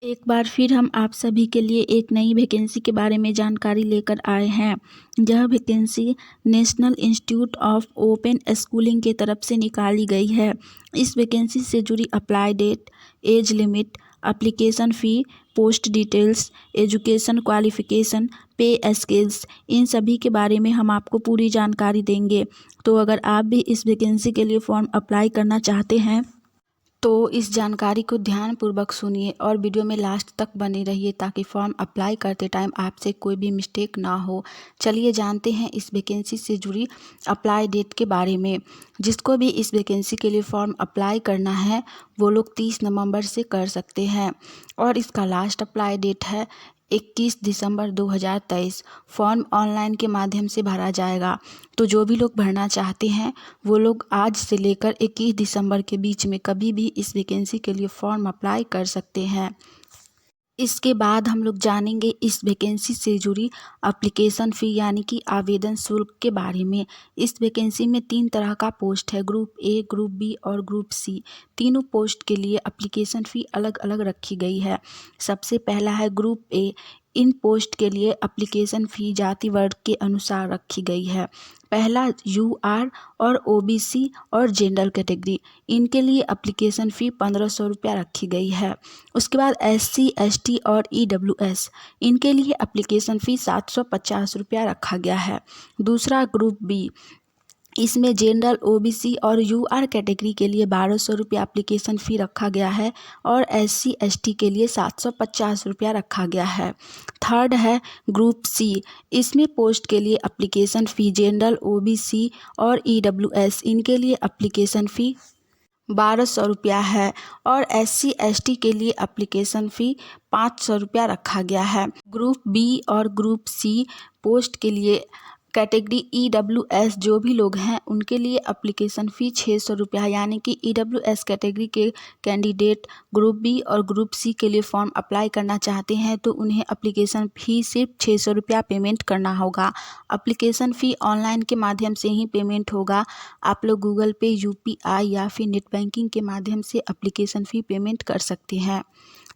एक बार फिर हम आप सभी के लिए एक नई वैकेंसी के बारे में जानकारी लेकर आए हैं। यह vacancy national institute of open schooling के तरफ से निकाली गई है। इस वैकेंसी से जुड़ी apply date, age limit, application fee, post details, education qualification, pay scales, इन सभी के बारे में हम आपको पूरी जानकारी देंगे। तो अगर आप भी इस वैकेंसी के लिए फॉर्म अप्लाई करना चाहते हैं तो इस जानकारी को ध्यानपूर्वक सुनिए और वीडियो में लास्ट तक बने रहिए ताकि फॉर्म अप्लाई करते टाइम आपसे कोई भी मिस्टेक ना हो। चलिए जानते हैं इस वैकेंसी से जुड़ी अप्लाई डेट के बारे में। जिसको भी इस वैकेंसी के लिए फॉर्म अप्लाई करना है वो लोग 30 नवंबर से कर सकते हैं और इसका लास्ट अप्लाई डेट है 21 दिसंबर 2023। फॉर्म ऑनलाइन के माध्यम से भरा जाएगा। तो जो भी लोग भरना चाहते हैं वो लोग आज से लेकर 21 दिसंबर के बीच में कभी भी इस वैकेंसी के लिए फॉर्म अप्लाई कर सकते हैं। इसके बाद हम लोग जानेंगे इस वैकेंसी से जुड़ी एप्लीकेशन फ़ी यानी कि आवेदन शुल्क के बारे में। इस वैकेंसी में 3 तरह का पोस्ट है, ग्रुप ए, ग्रुप बी और ग्रुप सी। तीनों पोस्ट के लिए एप्लीकेशन फ़ी अलग अलग रखी गई है। सबसे पहला है ग्रुप ए। इन पोस्ट के लिए एप्लीकेशन फ़ी जाति वर्ग के अनुसार रखी गई है। पहला यूआर और ओबीसी और जनरल कैटेगरी, इनके लिए एप्लीकेशन फ़ी 1500 रुपया रखी गई है। उसके बाद एससी, एसटी और ईडब्ल्यूएस, इनके लिए एप्लीकेशन फ़ी 750 रुपया रखा गया है। दूसरा ग्रुप बी, इसमें जनरल, ओबीसी और यूआर कैटेगरी के लिए 1200 रुपया एप्लीकेशन फ़ी रखा गया है और एससी, एसटी के लिए 750 रुपया रखा गया है। थर्ड है ग्रुप सी। इसमें पोस्ट के लिए एप्लीकेशन फ़ी जनरल, ओबीसी और ईडब्ल्यूएस, इनके लिए एप्लीकेशन फ़ी 1200 रुपया है और एससी, एसटी के लिए एप्लीकेशन फ़ी 500 रुपया रखा गया है। ग्रुप बी और ग्रुप सी पोस्ट के लिए कैटेगरी ईडब्ल्यूएस जो भी लोग हैं उनके लिए एप्लीकेशन फ़ी 600 रुपया है, यानी कि ईडब्ल्यूएस कैटेगरी के कैंडिडेट ग्रुप बी और ग्रुप सी के लिए फॉर्म अप्लाई करना चाहते हैं तो उन्हें एप्लीकेशन फ़ी सिर्फ 600 रुपया पेमेंट करना होगा। एप्लीकेशन फ़ी ऑनलाइन के माध्यम से ही पेमेंट होगा। आप लोग गूगल पे, यूपीआई या फिर नेट बैंकिंग के माध्यम से एप्लीकेशन फ़ी पेमेंट कर सकते हैं।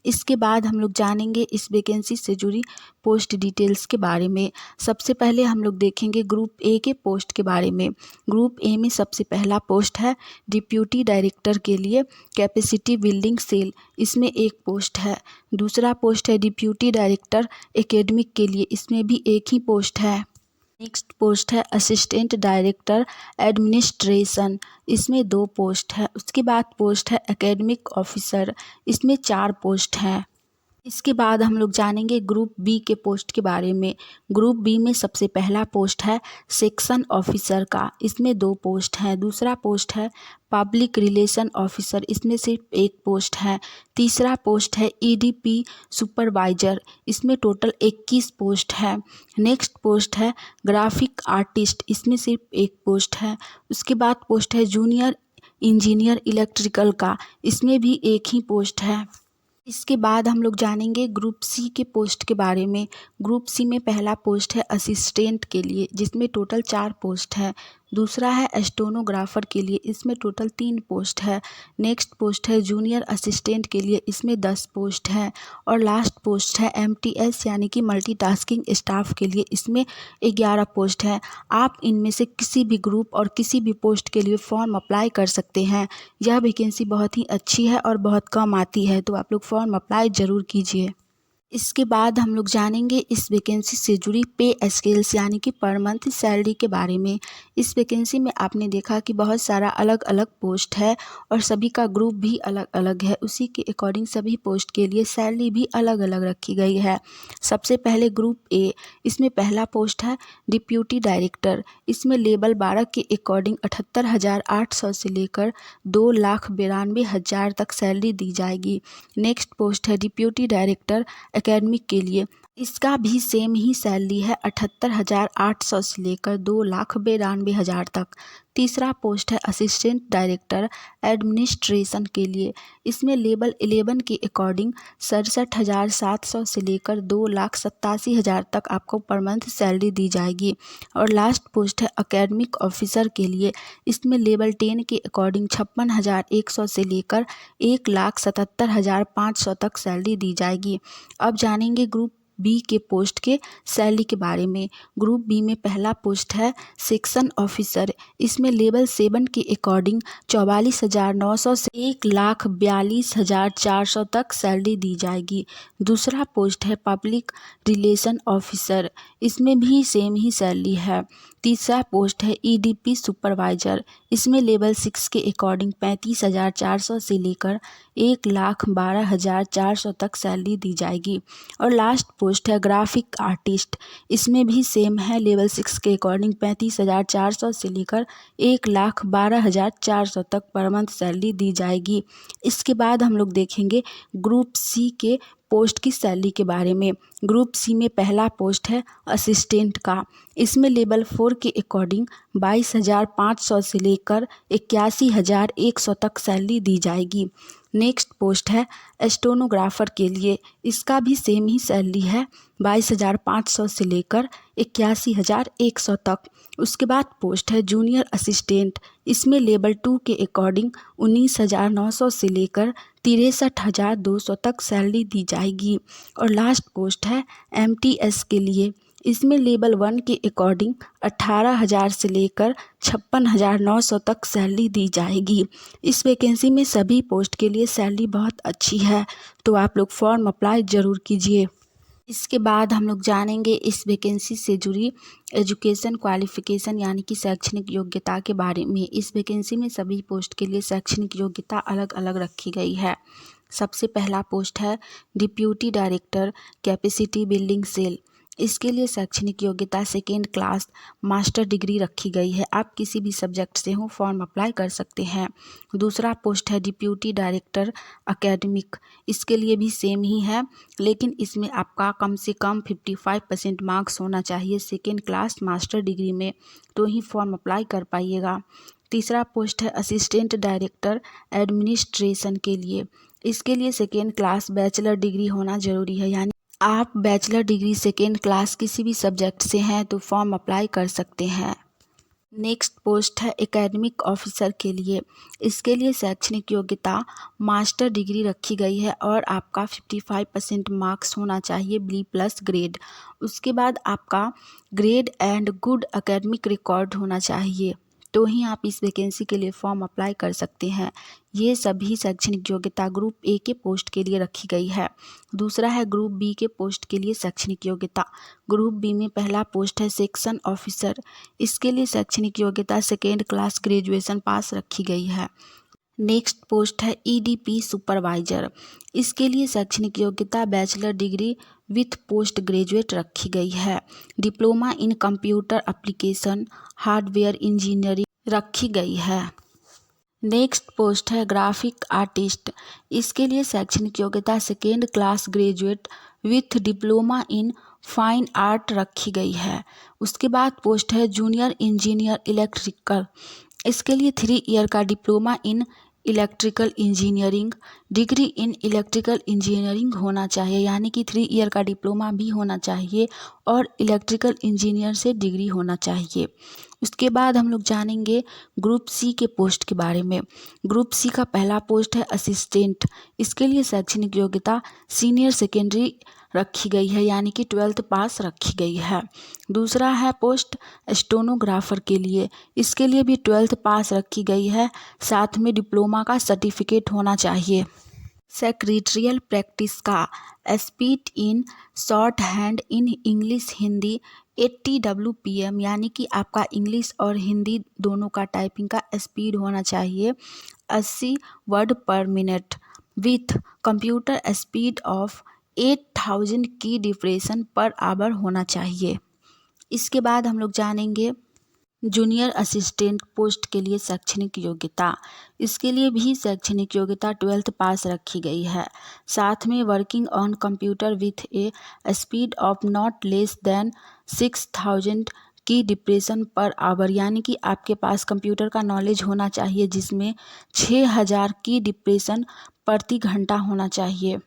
इसके बाद हम लोग जानेंगे इस वैकेंसी से जुड़ी पोस्ट डिटेल्स के बारे में। सबसे पहले हम लोग देखेंगे ग्रुप ए के पोस्ट के बारे में। ग्रुप ए में सबसे पहला पोस्ट है डिप्यूटी डायरेक्टर के लिए कैपेसिटी बिल्डिंग सेल, इसमें एक पोस्ट है। दूसरा पोस्ट है डिप्यूटी डायरेक्टर एकेडमिक के लिए, इसमें भी एक ही पोस्ट है। नेक्स्ट पोस्ट है असिस्टेंट डायरेक्टर एडमिनिस्ट्रेशन, इसमें 2 पोस्ट है। उसके बाद पोस्ट है एकेडमिक ऑफिसर, इसमें 4 पोस्ट हैं। इसके बाद हम लोग जानेंगे ग्रुप बी के पोस्ट के बारे में। ग्रुप बी में सबसे पहला पोस्ट है सेक्शन ऑफिसर का, इसमें 2 पोस्ट हैं। दूसरा पोस्ट है पब्लिक रिलेशन ऑफिसर, इसमें सिर्फ 1 पोस्ट है। तीसरा पोस्ट है ईडीपी सुपरवाइजर, इसमें टोटल 21 पोस्ट है। नेक्स्ट पोस्ट है ग्राफिक आर्टिस्ट, इसमें सिर्फ 1 पोस्ट है। उसके बाद पोस्ट है जूनियर इंजीनियर इलेक्ट्रिकल का, इसमें भी 1 ही पोस्ट है। इसके बाद हम लोग जानेंगे ग्रुप सी के पोस्ट के बारे में। ग्रुप सी में पहला पोस्ट है असिस्टेंट के लिए, जिसमें टोटल 4 पोस्ट है। दूसरा है स्टेनोग्राफर के लिए, इसमें टोटल 3 पोस्ट है। नेक्स्ट पोस्ट है जूनियर असिस्टेंट के लिए, इसमें 10 पोस्ट है। और लास्ट पोस्ट है एमटीएस यानी कि मल्टीटास्किंग स्टाफ के लिए, इसमें 11 पोस्ट है। आप इनमें से किसी भी ग्रुप और किसी भी पोस्ट के लिए फॉर्म अप्लाई कर सकते हैं। यह वैकेंसी बहुत ही अच्छी है और बहुत कम आती है, तो आप लोग फॉर्म अप्लाई ज़रूर कीजिए। इसके बाद हम लोग जानेंगे इस वैकेंसी से जुड़ी पे स्केल्स यानी कि पर मंथ सैलरी के बारे में। इस वैकेंसी में आपने देखा कि बहुत सारा अलग अलग पोस्ट है और सभी का ग्रुप भी अलग अलग है, उसी के अकॉर्डिंग सभी पोस्ट के लिए सैलरी भी अलग अलग रखी गई है। सबसे पहले ग्रुप ए, इसमें पहला पोस्ट है डिप्यूटी डायरेक्टर, इसमें लेवल 12 के अकॉर्डिंग 78,800 से लेकर 2,92,000 तक सैलरी दी जाएगी। नेक्स्ट पोस्ट है डिप्यूटी डायरेक्टर एकेडमिक के लिए, इसका भी सेम ही सैलरी है 78,800 से लेकर 2,92,000 तक। तीसरा पोस्ट है असिस्टेंट डायरेक्टर एडमिनिस्ट्रेशन के लिए। इसमें लेवल 11 के अकॉर्डिंग 67,700 से लेकर 2,87,000 तक आपको पर मंथ सैलरी दी जाएगी। और लास्ट पोस्ट है एकेडमिक ऑफिसर के लिए। इसमें लेवल 10 के अकॉर्डिंग 56,100 से लेकर 1,77,500 तक सैलरी दी जाएगी। अब जानेंगे ग्रुप बी के पोस्ट के सैलरी के बारे में। ग्रुप बी में पहला पोस्ट है सेक्शन ऑफिसर। इसमें लेवल 7 के अकॉर्डिंग 44,900 से 1,42,400 तक सैलरी दी जाएगी। दूसरा पोस्ट है पब्लिक रिलेशन ऑफिसर। इसमें भी सेम ही सैलरी है। तीसरा पोस्ट है ईडीपी सुपरवाइजर। इसमें लेवल 6 के अकॉर्डिंग 35,400 से लेकर 1,12,400 तक सैलरी दी जाएगी। और लास्ट पोस्ट है ग्राफिक आर्टिस्ट। इसमें भी सेम है, लेवल 6 के अकॉर्डिंग 35,400 से लेकर 1,12,400 तक पर मंथ सैलरी दी जाएगी। इसके बाद हम लोग देखेंगे ग्रुप सी के पोस्ट की सैलरी के बारे में। ग्रुप सी में पहला पोस्ट है असिस्टेंट का। इसमें लेवल 4 के अकॉर्डिंग 22,500 से लेकर 81,100 तक सैलरी दी जाएगी। नेक्स्ट पोस्ट है स्टेनोग्राफर के लिए। इसका भी सेम ही सैलरी है, 22,500 से लेकर 81,100 तक। उसके बाद पोस्ट है जूनियर असिस्टेंट। इसमें लेवल 2 के अकॉर्डिंग 19,900 से लेकर 63,200 तक सैलरी दी जाएगी। और लास्ट पोस्ट है एमटीएस के लिए। इसमें लेवल 1 के अकॉर्डिंग 18,000 से लेकर 56,900 तक सैलरी दी जाएगी। इस वैकेंसी में सभी पोस्ट के लिए सैलरी बहुत अच्छी है, तो आप लोग फॉर्म अप्लाई ज़रूर कीजिए। इसके बाद हम लोग जानेंगे इस वैकेंसी से जुड़ी एजुकेशन क्वालिफ़िकेशन यानी कि शैक्षणिक योग्यता के बारे में। इस वैकेंसी में सभी पोस्ट के लिए शैक्षणिक योग्यता अलग अलग रखी गई है। सबसे पहला पोस्ट है deputy director capacity building cell. इसके लिए शैक्षणिक योग्यता 2nd क्लास मास्टर डिग्री रखी गई है। आप किसी भी सब्जेक्ट से हो फॉर्म अप्लाई कर सकते हैं। दूसरा पोस्ट है डिप्यूटी डायरेक्टर एकेडमिक। इसके लिए भी सेम ही है, लेकिन इसमें आपका कम से कम 55% मार्क्स होना चाहिए 2nd क्लास मास्टर डिग्री में, तो ही फॉर्म अप्लाई कर पाइएगा। तीसरा पोस्ट है असिस्टेंट डायरेक्टर एडमिनिस्ट्रेशन के लिए। इसके लिए 2nd क्लास बैचलर डिग्री होना ज़रूरी है, यानी आप बैचलर डिग्री 2nd क्लास किसी भी सब्जेक्ट से हैं तो फॉर्म अप्लाई कर सकते हैं। नेक्स्ट पोस्ट है एकेडमिक ऑफिसर के लिए। इसके लिए शैक्षणिक योग्यता मास्टर डिग्री रखी गई है और आपका 55% मार्क्स होना चाहिए B+ ग्रेड। उसके बाद आपका grade and good academic record होना चाहिए, तो ही आप इस वैकेंसी के लिए फॉर्म अप्लाई कर सकते हैं। ये सभी शैक्षणिक योग्यता ग्रुप ए के पोस्ट के लिए रखी गई है। दूसरा है ग्रुप बी के पोस्ट के लिए शैक्षणिक योग्यता। ग्रुप बी में पहला पोस्ट है सेक्शन ऑफिसर। इसके लिए शैक्षणिक योग्यता 2nd क्लास ग्रेजुएशन पास रखी गई है। नेक्स्ट पोस्ट है ईडीपी सुपरवाइजर। इसके लिए शैक्षणिक योग्यता bachelor degree with post graduate रखी गई है। Diploma in computer application hardware engineering रखी गई है। नेक्स्ट पोस्ट है ग्राफिक आर्टिस्ट। इसके लिए शैक्षणिक योग्यता 2nd class graduate with diploma in fine art रखी गई है। उसके बाद पोस्ट है जूनियर इंजीनियर इलेक्ट्रिकल। इसके लिए 3 ईयर का diploma in electrical engineering degree in electrical engineering होना चाहिए, यानी कि 3 ईयर का डिप्लोमा भी होना चाहिए और इलेक्ट्रिकल इंजीनियर से डिग्री होना चाहिए। उसके बाद हम लोग जानेंगे ग्रुप सी के पोस्ट के बारे में। ग्रुप सी का पहला पोस्ट है असिस्टेंट। इसके लिए शैक्षणिक योग्यता सीनियर सेकेंडरी रखी गई है, यानी कि 12th पास रखी गई है। दूसरा है पोस्ट स्टेनोग्राफर के लिए। इसके लिए भी 12th पास रखी गई है, साथ में डिप्लोमा का सर्टिफिकेट होना चाहिए। सेक्रेटरियल प्रैक्टिस का speed in short hand in English Hindi 80 WPM, यानी कि आपका इंग्लिश और हिंदी दोनों का टाइपिंग का स्पीड होना चाहिए 80 वर्ड पर minute with computer speed of 8000 की डिप्रेशन पर आवर होना चाहिए। इसके बाद हम लोग जानेंगे जूनियर असिस्टेंट पोस्ट के लिए शैक्षणिक योग्यता। इसके लिए भी शैक्षणिक योग्यता 12th पास रखी गई है, साथ में working on computer with A speed of not less than 6000 की डिप्रेशन पर आवर, यानी कि आपके पास कंप्यूटर का नॉलेज होना चाहिए जिसमें 6000 की डिप्रेशन प्रति घंटा होना चाहिए।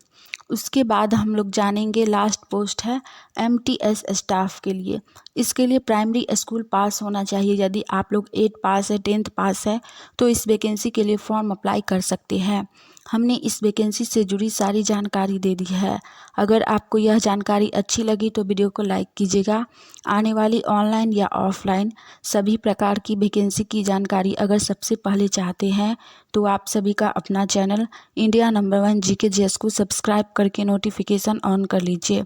उसके बाद हम लोग जानेंगे लास्ट पोस्ट है MTS स्टाफ के लिए। इसके लिए प्राइमरी स्कूल पास होना चाहिए। यदि आप लोग 8 पास है, 10th पास है तो इस वैकेंसी के लिए फॉर्म अप्लाई कर सकते हैं। हमने इस वैकेंसी से जुड़ी सारी जानकारी दे दी है। अगर आपको यह जानकारी अच्छी लगी तो वीडियो को लाइक कीजिएगा। आने वाली ऑनलाइन या ऑफलाइन सभी प्रकार की वैकेंसी की जानकारी अगर सबसे पहले चाहते हैं तो आप सभी का अपना channel India number 1 GK GS को सब्सक्राइब करके नोटिफिकेशन ऑन कर लीजिए।